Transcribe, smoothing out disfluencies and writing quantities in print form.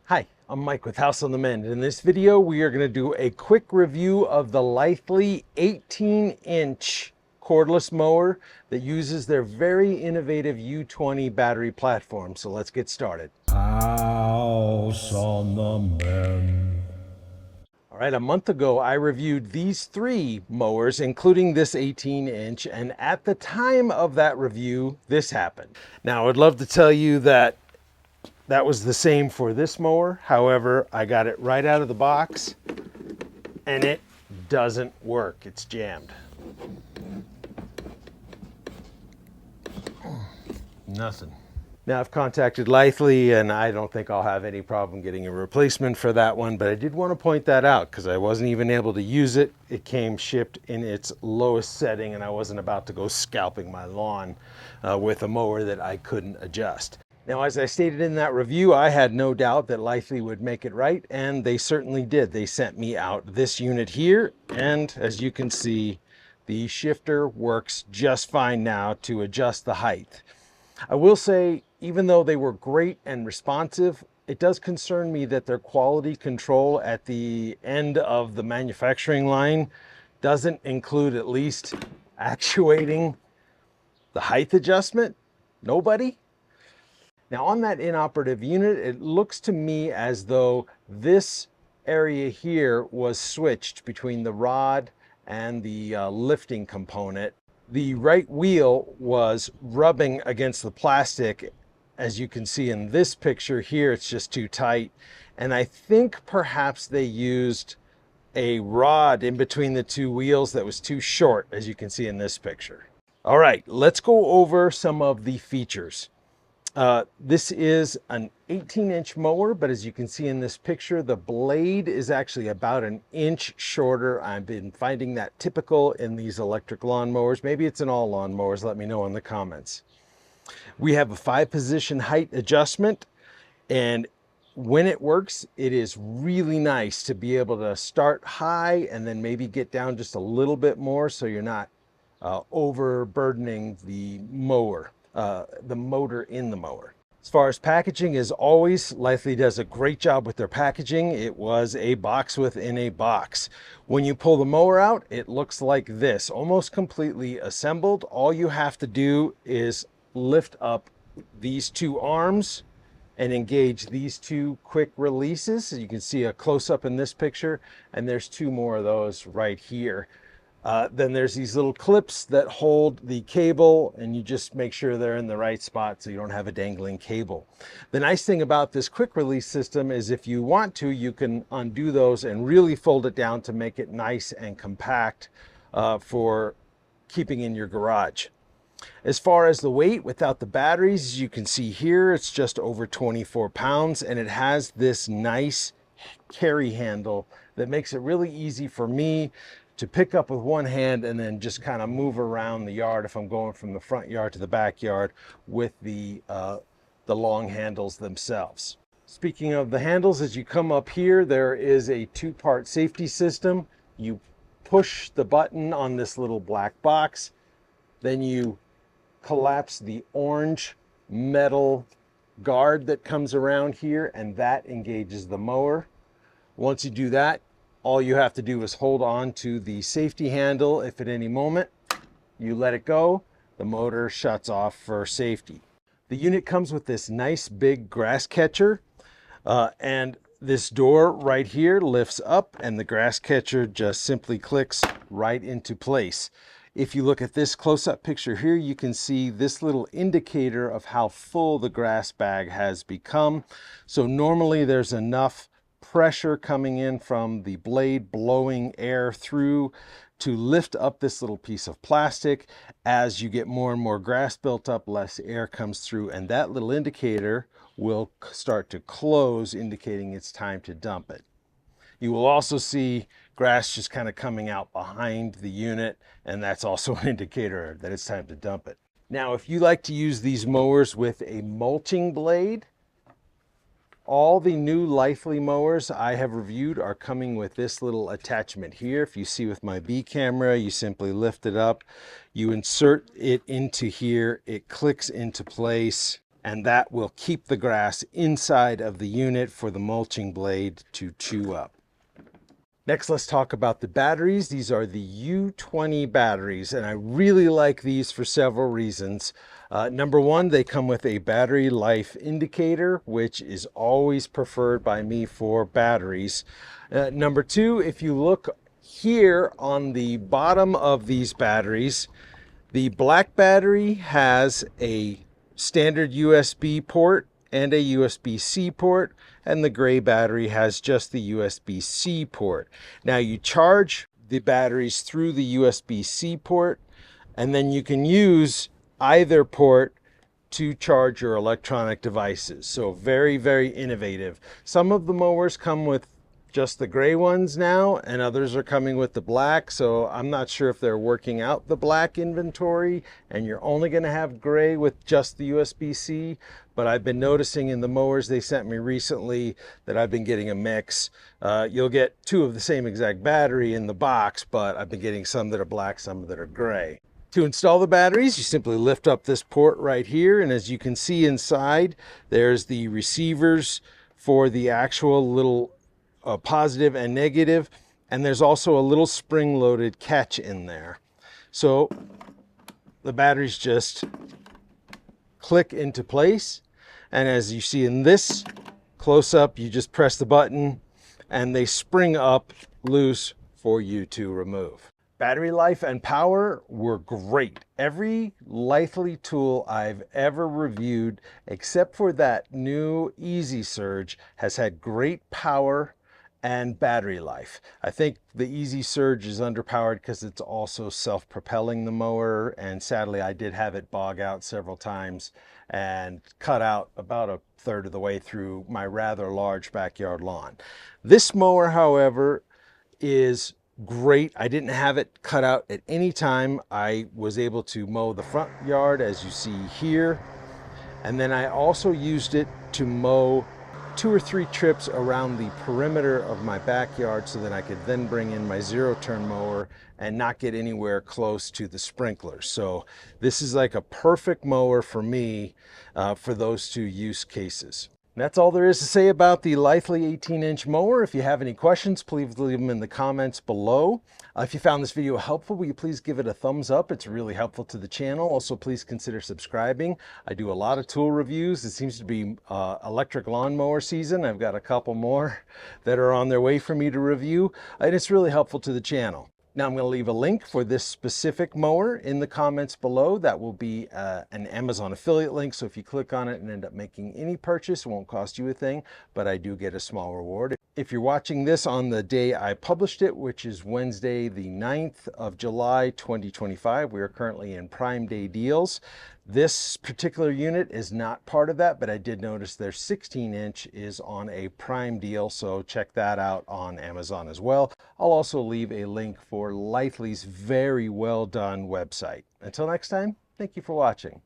Hi, I'm Mike with House on the Mend. In this video, we are going to do a quick review of the Litheli 18-inch cordless mower that uses their very innovative U20 battery platform. So let's get started. House on the Mend. All right, a month ago, I reviewed these three mowers, including this 18-inch, and at the time of that review, this happened. Now, I'd love to tell you that was the same for this mower. However, I got it right out of the box and it doesn't work. It's jammed. Nothing. Now I've contacted Litheli and I don't think I'll have any problem getting a replacement for that one, but I did want to point that out because I wasn't even able to use it. It came shipped in its lowest setting and I wasn't about to go scalping my lawn with a mower that I couldn't adjust. Now, as I stated in that review, I had no doubt that Litheli would make it right, and they certainly did. They sent me out this unit here, and as you can see, the shifter works just fine now to adjust the height. I will say, even though they were great and responsive, it does concern me that their quality control at the end of the manufacturing line doesn't include at least actuating the height adjustment. Nobody? Now on that inoperative unit, it looks to me as though this area here was switched between the rod and the lifting component. The right wheel was rubbing against the plastic. As you can see in this picture here, it's just too tight. And I think perhaps they used a rod in between the two wheels that was too short, as you can see in this picture. All right, let's go over some of the features. This is an 18-inch mower, but as you can see in this picture, the blade is actually about an inch shorter. I've been finding that typical in these electric lawn mowers. Maybe it's in all lawn mowers. Let me know in the comments. We have a 5-position height adjustment, and when it works, it is really nice to be able to start high and then maybe get down just a little bit more so you're not overburdening the mower. The motor in the mower. As far as packaging, as always, Litheli does a great job with their packaging. It was a box within a box. When you pull the mower out, it looks like this, almost completely assembled. All you have to do is lift up these two arms and engage these two quick releases. You can see a close-up in this picture, and there's two more of those right here. Then there's these little clips that hold the cable, and you just make sure they're in the right spot so you don't have a dangling cable. The nice thing about this quick release system is if you want to, you can undo those and really fold it down to make it nice and compact for keeping in your garage. As far as the weight, without the batteries, as you can see here, it's just over 24 pounds, and it has this nice carry handle that makes it really easy for me to pick up with one hand and then just kind of move around the yard if I'm going from the front yard to the backyard with the long handles themselves. Speaking of the handles, as you come up here, there is a 2-part safety system. You push the button on this little black box, then you collapse the orange metal guard that comes around here, and that engages the mower. Once you do that, all you have to do is hold on to the safety handle. If at any moment you let it go, the motor shuts off for safety. The unit comes with this nice big grass catcher, and this door right here lifts up and the grass catcher just simply clicks right into place. If you look at this close-up picture here, you can see this little indicator of how full the grass bag has become. So normally there's enough pressure coming in from the blade blowing air through to lift up this little piece of plastic. As you get more and more grass built up, less air comes through, and that little indicator will start to close, indicating it's time to dump it. You will also see grass just kind of coming out behind the unit, and that's also an indicator that it's time to dump it. Now, if you like to use these mowers with a mulching blade, all the new Litheli mowers I have reviewed are coming with this little attachment here. If you see with my B camera, you simply lift it up, you insert it into here, it clicks into place, and that will keep the grass inside of the unit for the mulching blade to chew up. Next, let's talk about the batteries. These are the U20 batteries, and I really like these for several reasons. Number one, they come with a battery life indicator, which is always preferred by me for batteries. Number two, if you look here on the bottom of these batteries, the black battery has a standard USB port and a USB-C port, and the gray battery has just the USB-C port. Now you charge the batteries through the USB-C port, and then you can use either port to charge your electronic devices. So very, very innovative. Some of the mowers come with just the gray ones now, and others are coming with the black. So I'm not sure if they're working out the black inventory and you're only going to have gray with just the USB-C. But I've been noticing in the mowers they sent me recently that I've been getting a mix. You'll get two of the same exact battery in the box, but I've been getting some that are black, some that are gray. To install the batteries, you simply lift up this port right here, and as you can see inside, there's the receivers for the actual little positive and negative, and there's also a little spring-loaded catch in there. So the batteries just click into place, and as you see in this close-up, you just press the button and they spring up loose for you to remove. Battery life and power were great. Every Litheli tool I've ever reviewed, except for that new Easy Surge, has had great power and battery life. I think the Easy Surge is underpowered because it's also self-propelling the mower, and sadly I did have it bog out several times and cut out about a third of the way through my rather large backyard lawn. This mower, however, is great. I didn't have it cut out at any time. I was able to mow the front yard as you see here, and then I also used it to mow 2 or 3 trips around the perimeter of my backyard so that I could then bring in my zero-turn mower and not get anywhere close to the sprinklers. So this is like a perfect mower for me for those two use cases. And that's all there is to say about the Litheli 18-inch mower. If you have any questions, please leave them in the comments below. If you found this video helpful, will you please give it a thumbs up? It's really helpful to the channel. Also, please consider subscribing. I do a lot of tool reviews. It seems to be electric lawnmower season. I've got a couple more that are on their way for me to review, and it's really helpful to the channel. Now I'm going to leave a link for this specific mower in the comments below. That will be an Amazon affiliate link, so if you click on it and end up making any purchase, it won't cost you a thing, but I do get a small reward. If you're watching this on the day I published it, which is Wednesday the 9th of July 2025, we are currently in Prime Day deals. This particular unit is not part of that, but I did notice their 16-inch is on a Prime deal, so check that out on Amazon as well. I'll also leave a link for Litheli's very well done website. Until next time, thank you for watching.